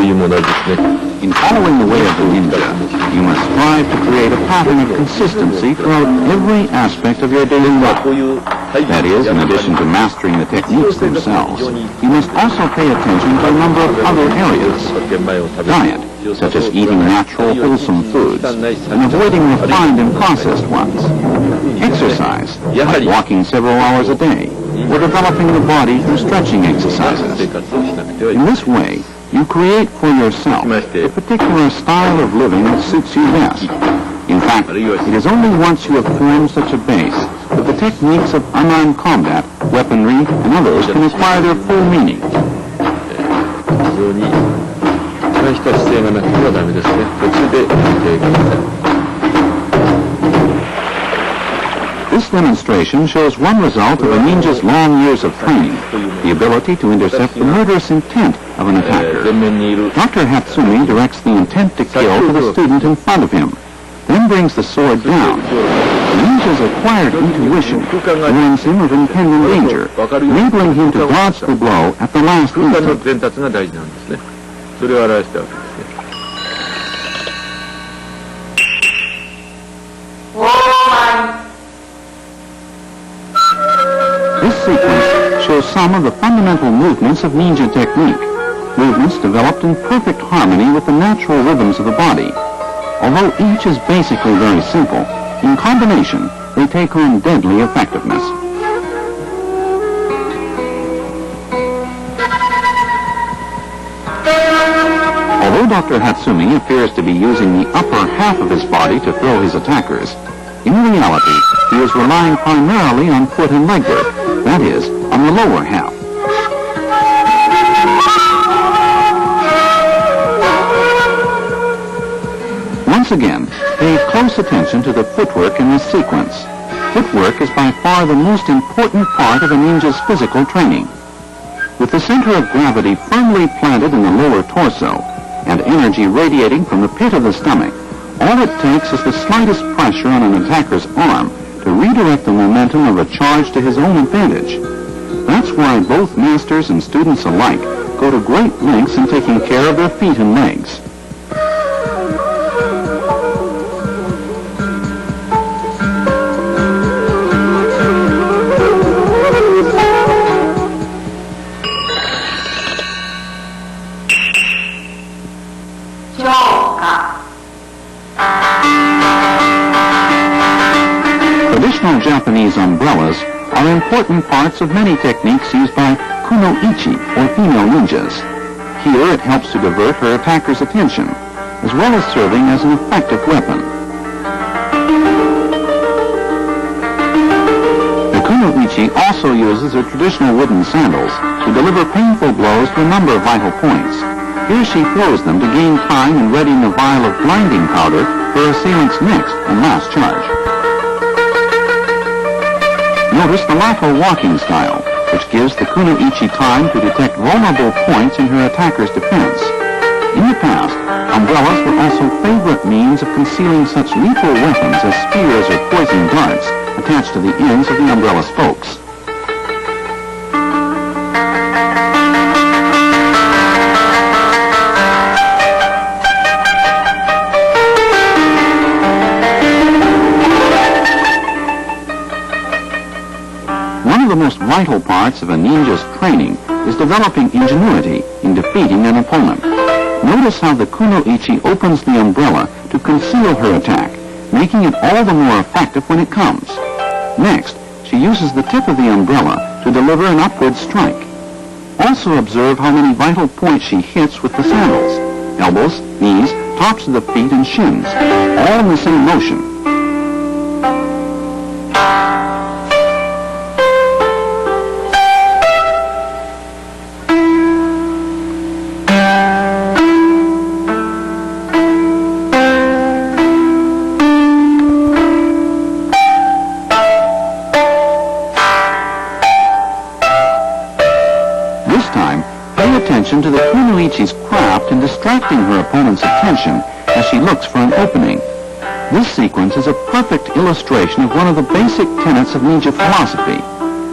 In following the way of the ninja, you must strive to create a pattern of consistency throughout every aspect of your daily life. That is, in addition to mastering the techniques themselves, you must also pay attention to a number of other areas. Diet, such as eating natural, wholesome foods, and avoiding refined and processed ones. Exercise, like walking several hours a day, or developing the body through stretching exercises. In this way, you create for yourself a particular style of living that suits you best. In fact, it is only once you have formed such a base that the techniques of unarmed combat, weaponry, and others can acquire their full meaning. This demonstration shows one result of a ninja's long years of training, the ability to intercept the murderous intent of an attacker. Dr. Hatsumi directs the intent to kill to the student in front of him, then brings the sword down. The ninja's acquired intuition warns him of impending danger, enabling him to dodge the blow at the last instant. This sequence shows some of the fundamental movements of ninja technique, movements developed in perfect harmony with the natural rhythms of the body. Although each is basically very simple, in combination, they take on deadly effectiveness. Although Dr. Hatsumi appears to be using the upper half of his body to throw his attackers, in reality, he is relying primarily on foot and leg work, that is, on the lower half. Once again, pay close attention to the footwork in this sequence. Footwork is by far the most important part of a ninja's physical training. With the center of gravity firmly planted in the lower torso and energy radiating from the pit of the stomach, all it takes is the slightest pressure on an attacker's arm to redirect the momentum of a charge to his own advantage. That's why both masters and students alike go to great lengths in taking care of their feet and legs. Traditional Japanese umbrellas are important parts of many techniques used by kunoichi, or female ninjas. Here it helps to divert her attacker's attention, as well as serving as an effective weapon. The kunoichi also uses her traditional wooden sandals to deliver painful blows to a number of vital points. Here she throws them to gain time in readying a vial of blinding powder for her assailant's next and last charge. Notice the lateral walking style, which gives the kunoichi time to detect vulnerable points in her attacker's defense. In the past, umbrellas were also favorite means of concealing such lethal weapons as spears or poison darts attached to the ends of the umbrella spokes. One of the most vital parts of a ninja's training is developing ingenuity in defeating an opponent. Notice how the kunoichi opens the umbrella to conceal her attack, making it all the more effective when it comes. Next, she uses the tip of the umbrella to deliver an upward strike. Also observe how many vital points she hits with the sandals: elbows, knees, tops of the feet, and shins, all in the same motion. To the kunoichi's craft in distracting her opponent's attention as she looks for an opening. This sequence is a perfect illustration of one of the basic tenets of ninja philosophy,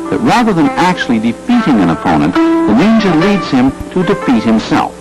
that rather than actually defeating an opponent, the ninja leads him to defeat himself.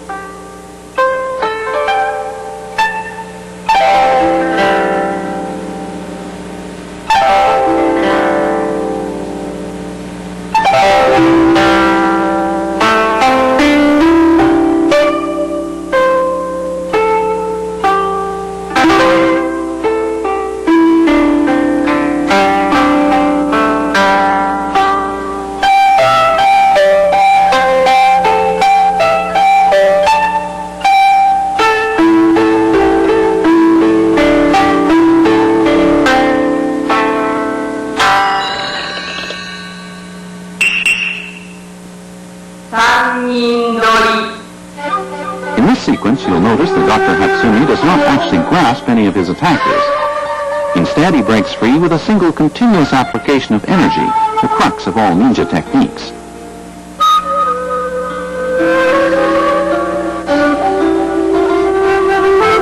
sequence, you'll notice that Dr. Hatsumi does not actually grasp any of his attackers. Instead, he breaks free with a single continuous application of energy, the crux of all ninja techniques.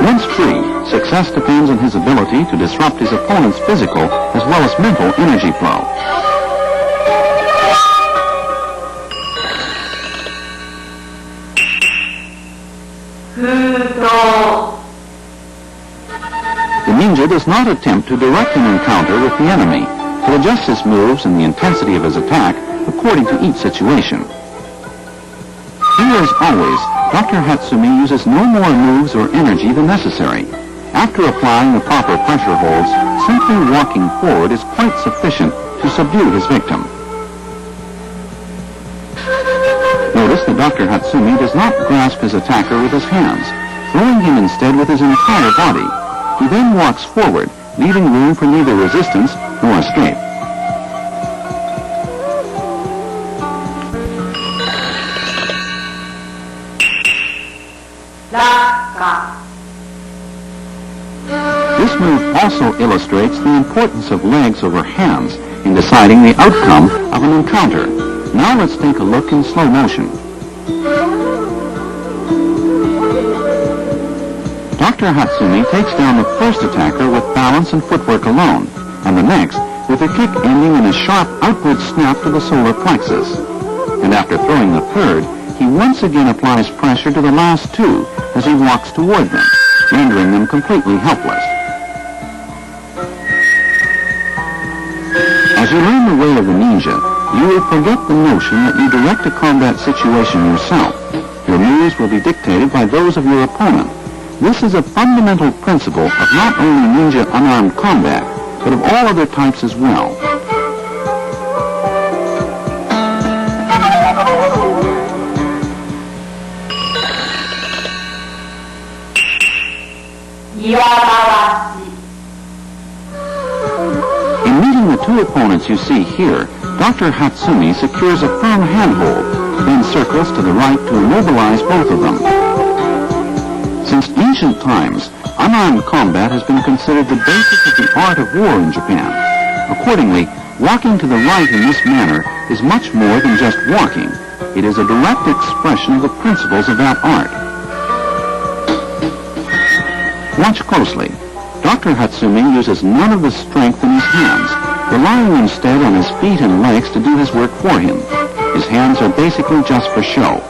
Once free, success depends on his ability to disrupt his opponent's physical as well as mental energy flow. The ninja does not attempt to direct an encounter with the enemy, but adjusts his moves and the intensity of his attack according to each situation. Here, as always, Dr. Hatsumi uses no more moves or energy than necessary. After applying the proper pressure holds, simply walking forward is quite sufficient to subdue his victim. Notice that Dr. Hatsumi does not grasp his attacker with his hands, throwing him instead with his entire body. He then walks forward, leaving room for neither resistance nor escape. This move also illustrates the importance of legs over hands in deciding the outcome of an encounter. Now let's take a look in slow motion. Dr. Hatsumi takes down the first attacker with balance and footwork alone, and the next with a kick ending in a sharp outward snap to the solar plexus. And after throwing the third, he once again applies pressure to the last two as he walks toward them, rendering them completely helpless. As you learn the way of the ninja, you will forget the notion that you direct a combat situation yourself. Your moves will be dictated by those of your opponent. This is a fundamental principle of not only ninja unarmed combat, but of all other types as well. In meeting the two opponents you see here, Dr. Hatsumi secures a firm handhold, then circles to the right to immobilize both of them. Since ancient times, unarmed combat has been considered the basis of the art of war in Japan. Accordingly, walking to the right in this manner is much more than just walking. It is a direct expression of the principles of that art. Watch closely. Dr. Hatsumi uses none of the strength in his hands, relying instead on his feet and legs to do his work for him. His hands are basically just for show.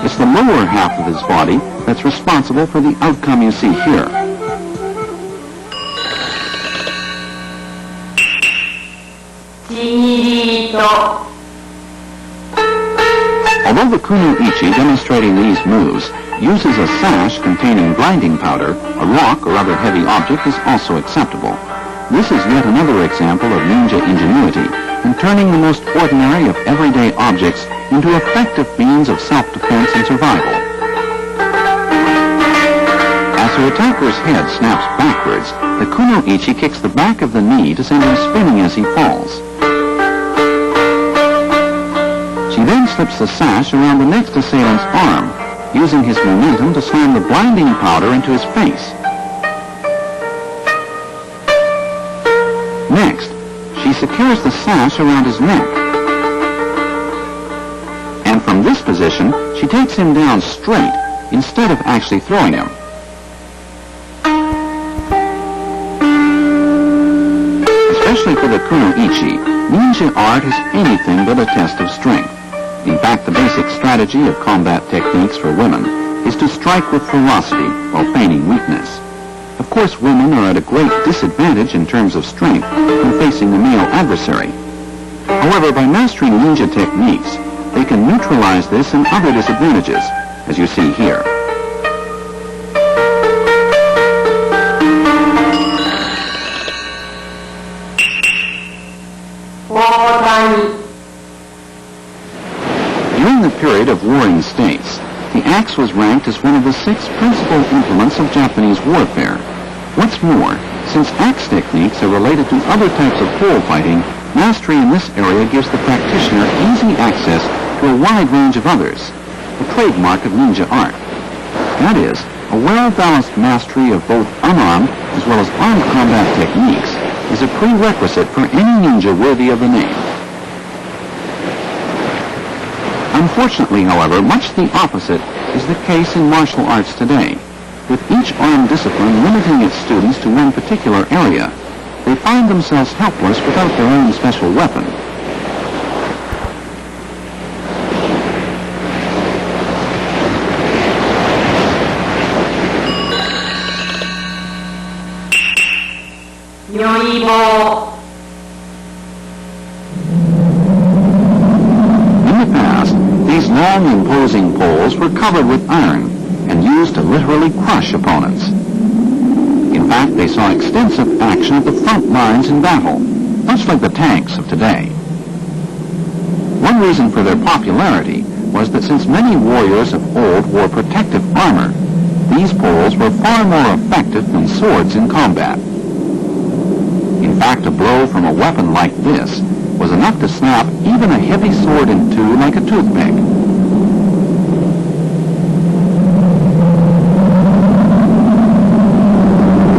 It's the lower half of his body that's responsible for the outcome you see here. Although the kuno-ichi demonstrating these moves uses a sash containing blinding powder, a rock or other heavy object is also acceptable. This is yet another example of ninja ingenuity in turning the most ordinary of everyday objects into effective means of self-defense and survival. As her attacker's head snaps backwards, the kuno-ichi kicks the back of the knee to send him spinning as he falls. She then slips the sash around the next assailant's arm, using his momentum to slam the blinding powder into his face. Next, she secures the sash around his neck. And from this position, she takes him down straight instead of actually throwing him. Especially for the kuno-ichi, ninja art is anything but a test of strength. In fact, the basic strategy of combat techniques for women is to strike with ferocity while feigning weakness. Of course, women are at a great disadvantage in terms of strength when facing a male adversary. However, by mastering ninja techniques, they can neutralize this and other disadvantages, as you see here. During the period of warring states, the axe was ranked as one of the 6 principal implements of Japanese warfare. What's more, since axe techniques are related to other types of pole fighting, mastery in this area gives the practitioner easy access to a wide range of others, a trademark of ninja art. That is, a well-balanced mastery of both unarmed as well as armed combat techniques is a prerequisite for any ninja worthy of the name. Unfortunately, however, much the opposite is the case in martial arts today. With each armed discipline limiting its students to one particular area, they find themselves helpless without their own special weapon. In the past, these long, imposing poles were covered with iron and used to literally crush opponents. In fact, they saw extensive action at the front lines in battle, much like the tanks of today. One reason for their popularity was that since many warriors of old wore protective armor, these poles were far more effective than swords in combat. In fact, a blow from a weapon like this was enough to snap even a heavy sword in two like a toothpick.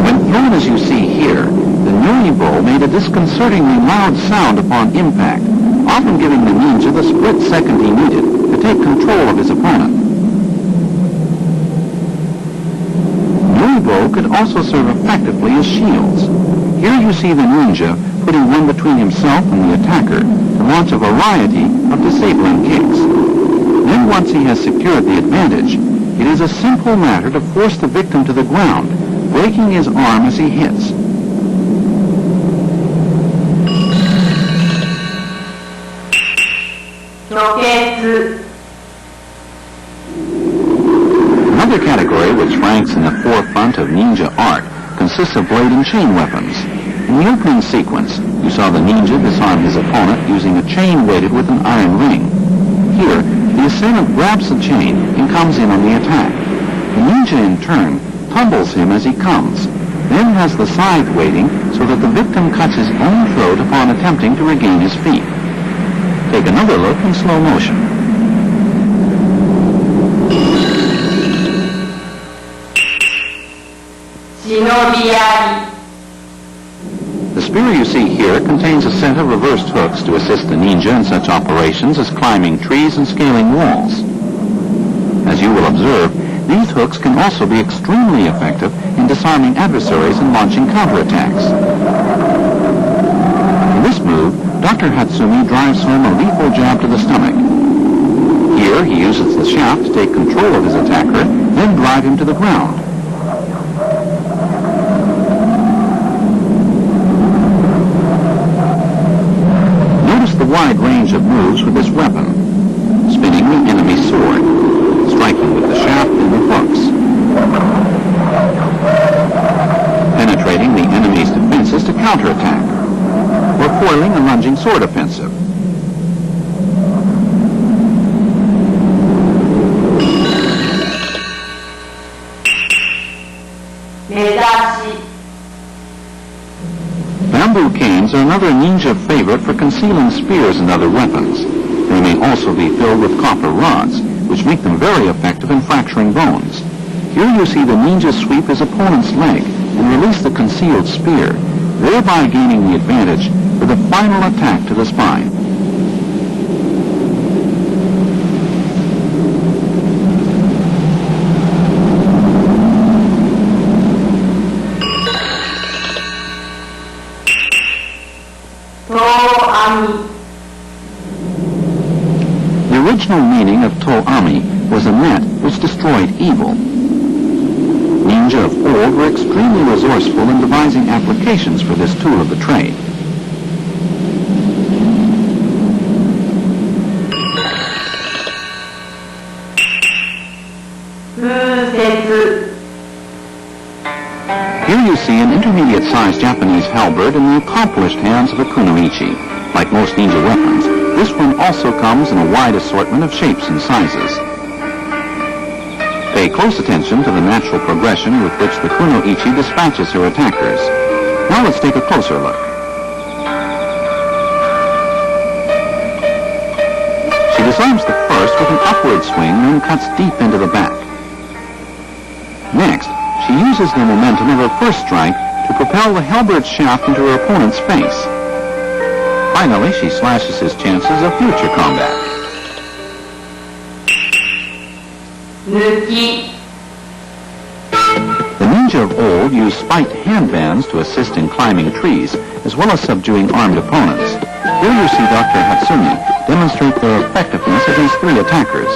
When thrown as you see here, the Nyuibo made a disconcertingly loud sound upon impact, often giving the ninja the split second he needed to take control of his opponent. Nyuibo could also serve effectively as shields. Here you see the ninja putting one between himself and the attacker to launch a variety of disabling kicks. Then once he has secured the advantage, it is a simple matter to force the victim to the ground, breaking his arm as he hits. Another category which ranks in the forefront of ninja art consists of blade and chain weapons. In the opening sequence, you saw the ninja disarm his opponent using a chain weighted with an iron ring. Here, the assailant grabs the chain and comes in on the attack. The ninja, in turn, tumbles him as he comes, then has the scythe waiting so that the victim cuts his own throat upon attempting to regain his feet. Take another look in slow motion. The spear you see here contains a set of reversed hooks to assist the ninja in such operations as climbing trees and scaling walls. As you will observe, these hooks can also be extremely effective in disarming adversaries and launching counterattacks. In this move, Dr. Hatsumi drives home a lethal jab to the stomach. Here, he uses the shaft to take control of his attacker, then drive him to the ground. The wide range of moves with this weapon, spinning the enemy's sword, striking with the shaft and the hooks, penetrating the enemy's defenses to counterattack, or foiling a lunging sword offensive. Bamboo canes are another ninja favorite for concealing spears and other weapons. They may also be filled with copper rods, which make them very effective in fracturing bones. Here you see the ninja sweep his opponent's leg and release the concealed spear, thereby gaining the advantage with a final attack to the spine. The original meaning of To-Ami was a net which destroyed evil. Ninja of old were extremely resourceful in devising applications for this tool of the trade. Here you see an intermediate-sized Japanese halberd in the accomplished hands of a kunoichi. Like most ninja weapons, this one also comes in a wide assortment of shapes and sizes. Pay close attention to the natural progression with which the kunoichi dispatches her attackers. Now let's take a closer look. She disarms the first with an upward swing, then cuts deep into the back. she uses the momentum of her first strike to propel the halberd shaft into her opponent's face. Finally, she slashes his chances of future combat. The ninja of old used spiked handbands to assist in climbing trees, as well as subduing armed opponents. Here you see Dr. Hatsumi demonstrate their effectiveness against 3 attackers.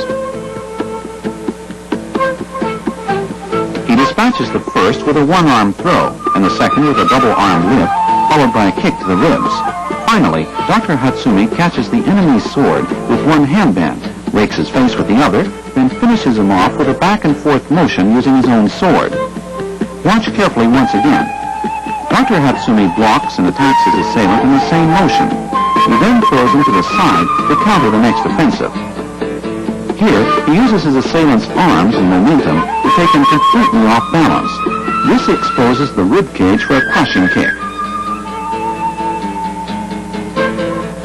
He dispatches the first with a one-arm throw, and the second with a double-arm lift, followed by a kick to the ribs. Finally, Dr. Hatsumi catches the enemy's sword with one handband, rakes his face with the other, then finishes him off with a back-and-forth motion using his own sword. Watch carefully once again. Dr. Hatsumi blocks and attacks his assailant in the same motion. He then throws him to the side to counter the next offensive. Here, he uses his assailant's arms and momentum to take him completely off balance. This exposes the rib cage for a crushing kick.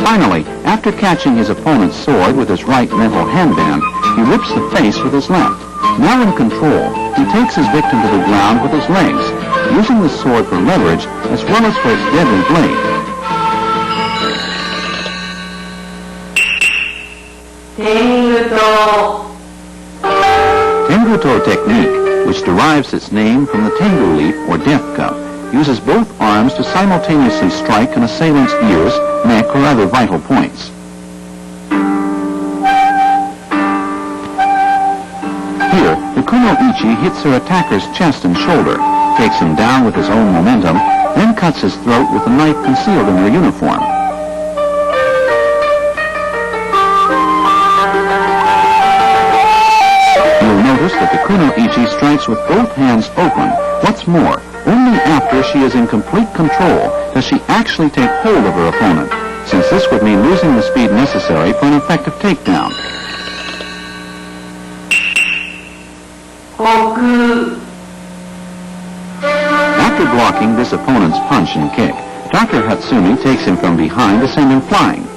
Finally, after catching his opponent's sword with his right mental handband, he rips the face with his left. Now in control, he takes his victim to the ground with his legs, using the sword for leverage as well as for its deadly blade. Tenguto technique, which derives its name from the tengu leaf or death cup, uses both arms to simultaneously strike an assailant's ears, neck, or other vital points. Here, the kuno-ichi hits her attacker's chest and shoulder, takes him down with his own momentum, then cuts his throat with a knife concealed in her uniform. You'll notice that the kuno-ichi strikes with both hands open. What's more, only after she is in complete control does she actually take hold of her opponent, since this would mean losing the speed necessary for an effective takedown. After blocking this opponent's punch and kick, Dr. Hatsumi takes him from behind to send him flying.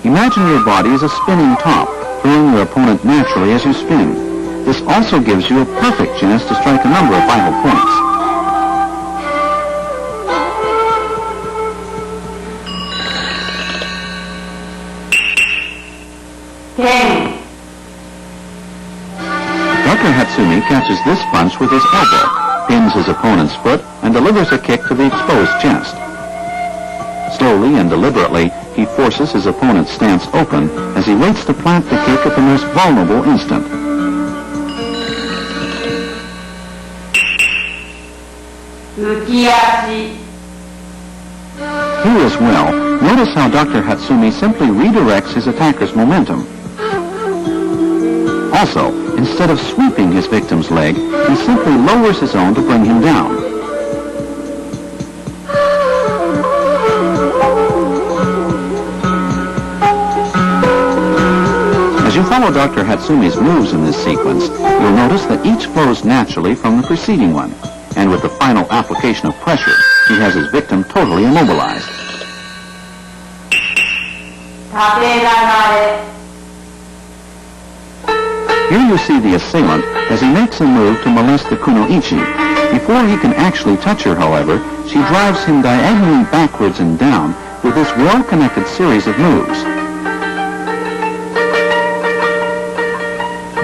Imagine your body as a spinning top, throwing your opponent naturally as you spin. This also gives you a perfect chance to strike a number of vital points. Dr. Hatsumi catches this punch with his elbow, pins his opponent's foot, and delivers a kick to the exposed chest. Slowly and deliberately, he forces his opponent's stance open as he waits to plant the kick at the most vulnerable instant. Here as well, notice how Dr. Hatsumi simply redirects his attacker's momentum. Also, instead of sweeping his victim's leg, he simply lowers his own to bring him down. As you follow Dr. Hatsumi's moves in this sequence, you'll notice that each flows naturally from the preceding one, and with the final application of pressure, he has his victim totally immobilized. Here you see the assailant as he makes a move to molest the kuno-ichi. Before he can actually touch her, however, she drives him diagonally backwards and down with this well-connected series of moves.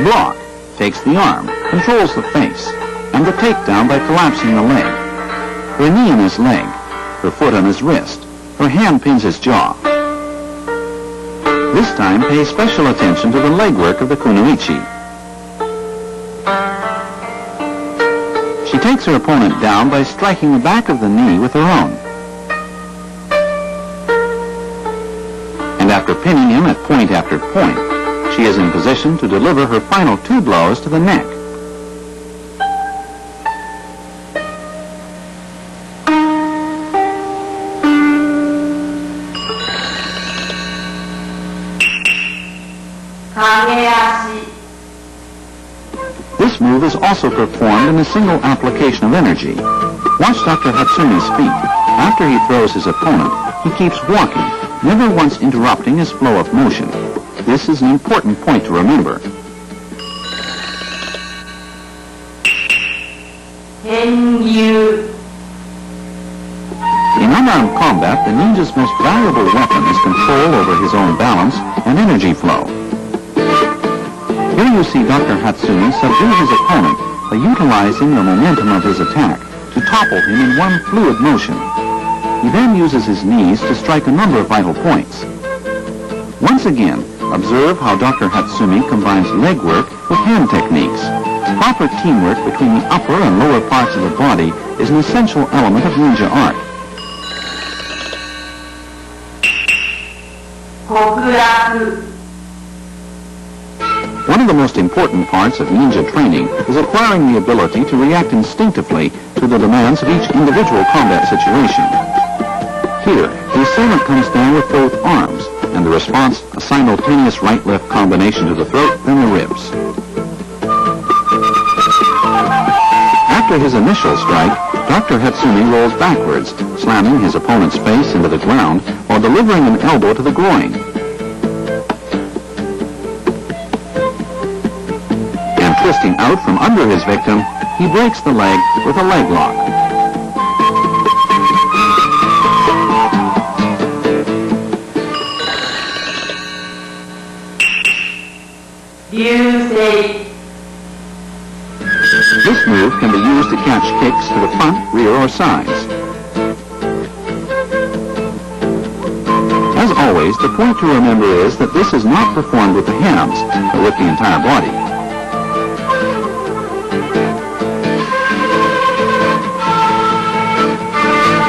Block takes the arm, controls the face, and the takedown by collapsing the leg. Her knee in his leg, her foot on his wrist, her hand pins his jaw. This time pay special attention to the legwork of the kuno-ichi. She takes her opponent down by striking the back of the knee with her own. And after pinning him at point after point, she is in position to deliver her final 2 blows to the neck. This move is also performed in a single application of energy. Watch Dr. Hatsumi's feet. After he throws his opponent, he keeps walking, never once interrupting his flow of motion. This is an important point to remember. 編入 In unarmed combat, the ninja's most valuable weapon is control over his own balance and energy flow. Here you see Dr. Hatsumi subdue his opponent by utilizing the momentum of his attack to topple him in one fluid motion. He then uses his knees to strike a number of vital points. Once again, observe how Dr. Hatsumi combines leg work with hand techniques. Proper teamwork between the upper and lower parts of the body is an essential element of ninja art. 極楽 One of the most important parts of ninja training is acquiring the ability to react instinctively to the demands of each individual combat situation. Here, the assailant comes down with both arms, and the response a simultaneous right-left combination to the throat, then the ribs. After his initial strike, Dr. Hatsumi rolls backwards, slamming his opponent's face into the ground while delivering an elbow to the groin. And twisting out from under his victim, he breaks the leg with a leg lock. This move can be used to catch kicks to the front, rear, or sides. As always, the point to remember is that this is not performed with the hands, but with the entire body.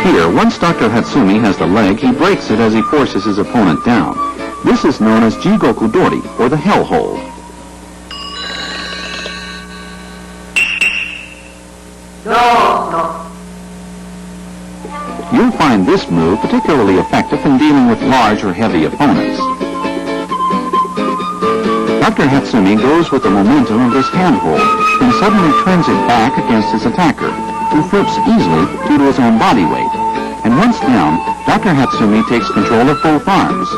Here, once Dr. Hatsumi has the leg, he breaks it as he forces his opponent down. This is known as Jigoku Dori, or the hell hold. You'll find this move particularly effective in dealing with large or heavy opponents. Dr. Hatsumi goes with the momentum of this handhold, then suddenly turns it back against his attacker, who flips easily due to his own body weight. And once down, Dr. Hatsumi takes control of both arms.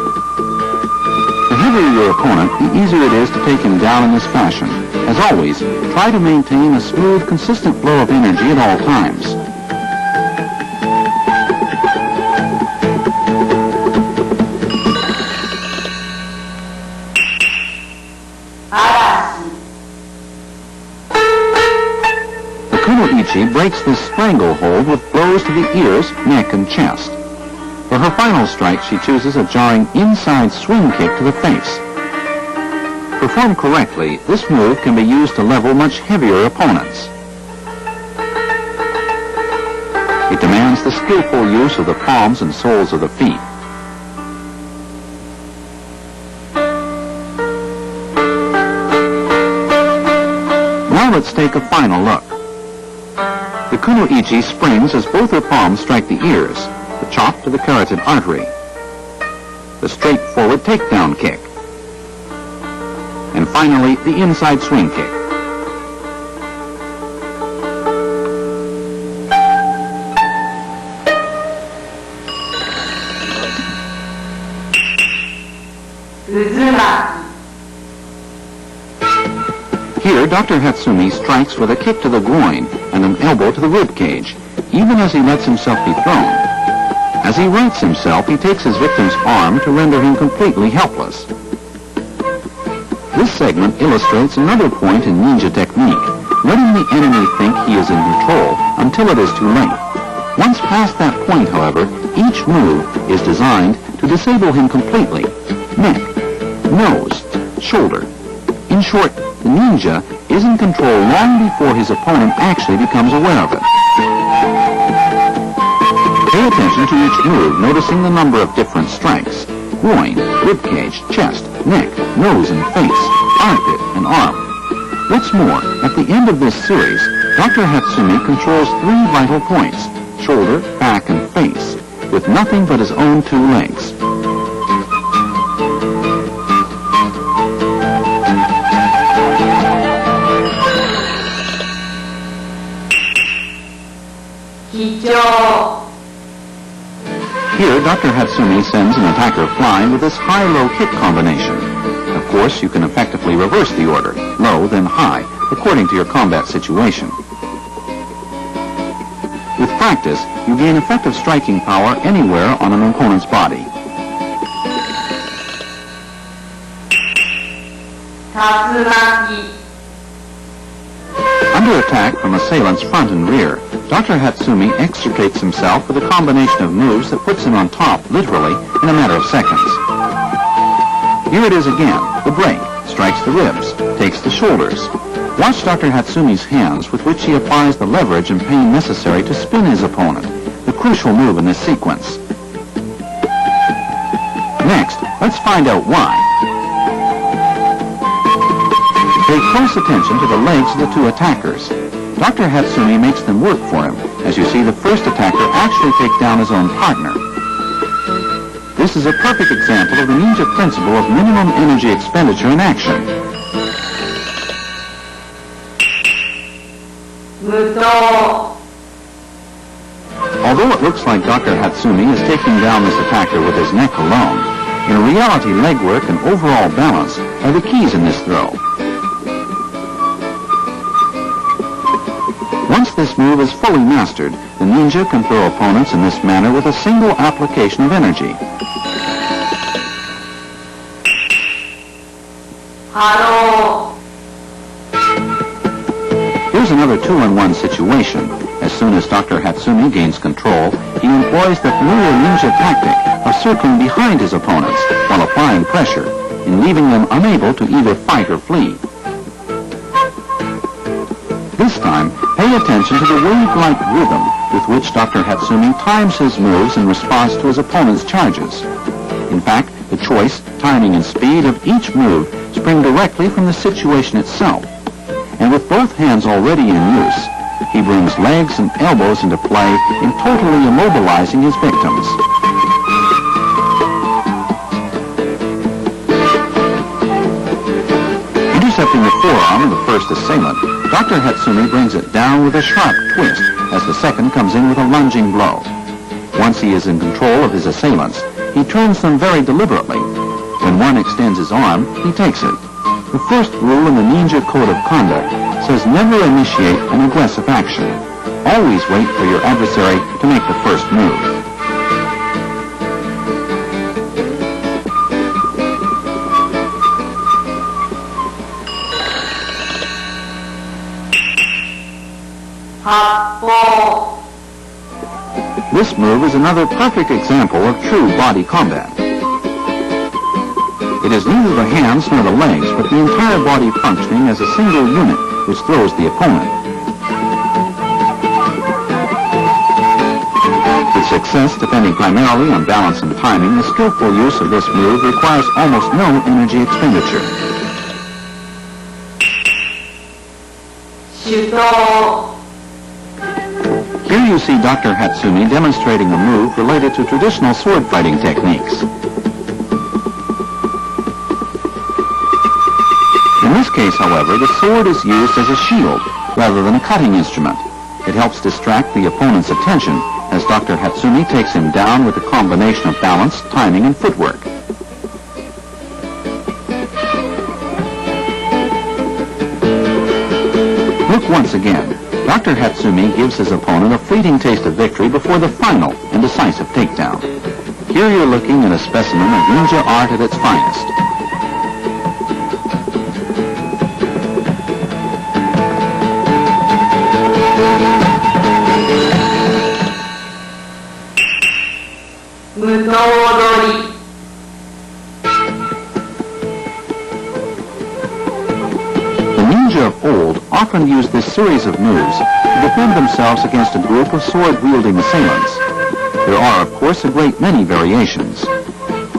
The heavier your opponent, the easier it is to take him down in this fashion. As always, try to maintain a smooth, consistent flow of energy at all times. The kuno-ichi breaks this stranglehold with blows to the ears, neck, and chest. For her final strike, she chooses a jarring inside swing kick to the face. Performed correctly, this move can be used to level much heavier opponents. It demands the skillful use of the palms and soles of the feet. Now let's take a final look. The kuno-ichi springs as both her palms strike the ears, the chop to the carotid artery, the straightforward takedown kick, and finally the inside swing kick. Here, Dr. Hatsumi strikes with a kick to the groin and an elbow to the rib cage, even as he lets himself be thrown. As he rights himself, he takes his victim's arm to render him completely helpless. This segment illustrates another point in ninja technique, letting the enemy think he is in control until it is too late. Once past that point, however, each move is designed to disable him completely. Neck, nose, shoulder. In short, the ninja is in control long before his opponent actually becomes aware of it. Pay attention to each move, noticing the number of different strikes: groin, ribcage, chest, neck, nose and face, armpit, and arm. What's more, at the end of this series, Dr. Hatsumi controls 3 vital points: shoulder, back, and face, with nothing but his own 2 legs. Here, Dr. Hatsumi sends an attacker flying with this high-low kick combination. Of course, you can effectively reverse the order, low then high, according to your combat situation. With practice, you gain effective striking power anywhere on an opponent's body. 竜巻 Under attack from assailants front and rear, Dr. Hatsumi extricates himself with a combination of moves that puts him on top, literally, in a matter of seconds. Here it is again. The break strikes the ribs, takes the shoulders. Watch Dr. Hatsumi's hands, with which he applies the leverage and pain necessary to spin his opponent, the crucial move in this sequence. Next, let's find out why. Pay close attention to the legs of the two attackers. Dr. Hatsumi makes them work for him. As you see, the first attacker actually take down his own partner. This is a perfect example of the ninja principle of minimum energy expenditure in action. 無刀 Although it looks like Dr. Hatsumi is taking down this attacker with his neck alone, in reality leg work and overall balance are the keys in this throw. Once this move is fully mastered, the ninja can throw opponents in this manner with a single application of energy. 波動 Here's another two-on-one situation. As soon as Dr. Hatsumi gains control, he employs the familiar ninja tactic of circling behind his opponents while applying pressure, and leaving them unable to either fight or flee. This time, pay attention to the wave-like rhythm with which Dr. Hatsumi times his moves in response to his opponent's charges. In fact, the choice, timing, and speed of each move spring directly from the situation itself. And with both hands already in use, he brings legs and elbows into play in totally immobilizing his victims. Intercepting the forearm of the first assailant, Dr. Hatsumi brings it down with a sharp twist as the second comes in with a lunging blow. Once he is in control of his assailants, he turns them very deliberately. When one extends his arm, he takes it. The first rule in the ninja code of conduct says never initiate an aggressive action. Always wait for your adversary to make the first move. Happo. This move is another perfect example of true body combat. It is neither the hands nor the legs, but the entire body functioning as a single unit which throws the opponent. With success depending primarily on balance and timing, the skillful use of this move requires almost no energy expenditure. 手刀 Here you see Dr. Hatsumi demonstrating a move related to traditional sword fighting techniques. In this case, however, the sword is used as a shield rather than a cutting instrument. It helps distract the opponent's attention as Dr. Hatsumi takes him down with a combination of balance, timing, and footwork. Look once again. Dr. Hatsumi gives his opponent a fleeting taste of victory before the final and decisive takedown. Here you're looking at a specimen of ninja art at its finest. The ninja of old often used this series of moves to defend themselves against a group of sword-wielding assailants. There are, of course, a great many variations.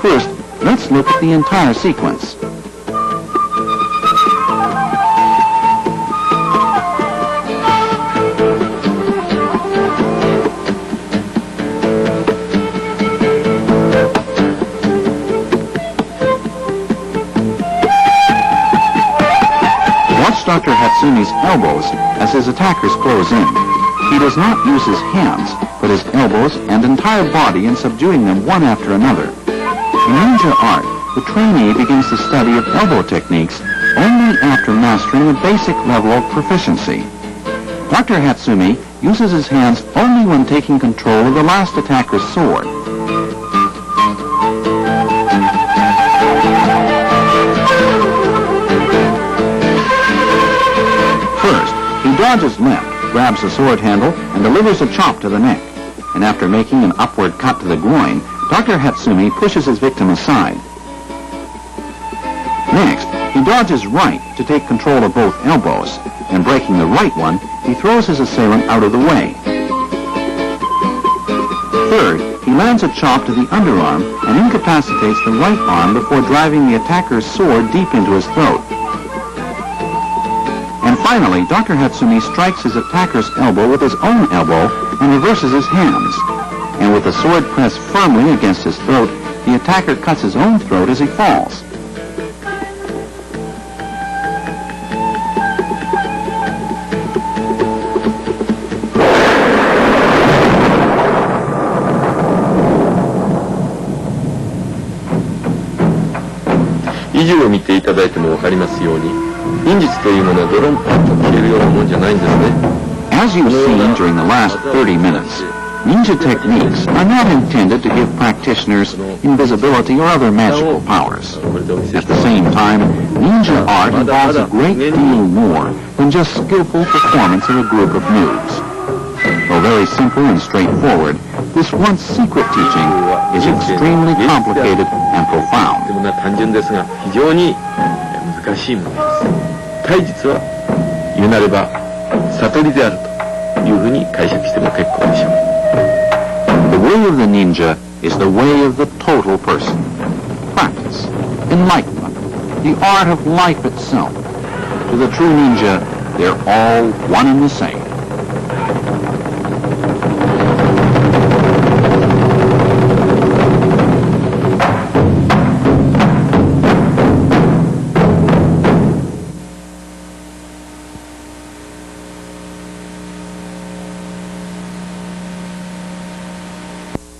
First, let's look at the entire sequence. Watch Dr. Hatsumi's elbows as his attackers close in. He does not use his hands, but his elbows and entire body in subduing them one after another. In ninja art, the trainee begins the study of elbow techniques only after mastering a basic level of proficiency. Dr. Hatsumi uses his hands only when taking control of the last attacker's sword. First, he dodges left, grabs the sword handle, and delivers a chop to the neck. And after making an upward cut to the groin, Dr. Hatsumi pushes his victim aside. Next, he dodges right to take control of both elbows, and breaking the right one, he throws his assailant out of the way. Third, he lands a chop to the underarm and incapacitates the right arm before driving the attacker's sword deep into his throat. And finally, Dr. Hatsumi strikes his attacker's elbow with his own elbow and reverses his hands. And with the sword pressed firmly against his throat, the attacker cuts his own throat as he falls.以上を見ていただいても分かりますように、忍術というものはドロンパンと消えるようなもんじゃないんですね。As you've seen during the last 30 minutes, ninja techniques are not intended to give practitioners invisibility or other magical powers. At the same time, ninja art involves a great deal more than just skillful performance of a group of noobs. Though very simple and straightforward, this once secret teaching is extremely complicated and profound. でも単純ですが非常に難しいものです。体術は言うなれば悟りであるというふうに解釈しても結構でしょう。The way of the ninja is the way of the total person. Practice, enlightenment, the art of life itself. To the true ninja, they're all one and the same.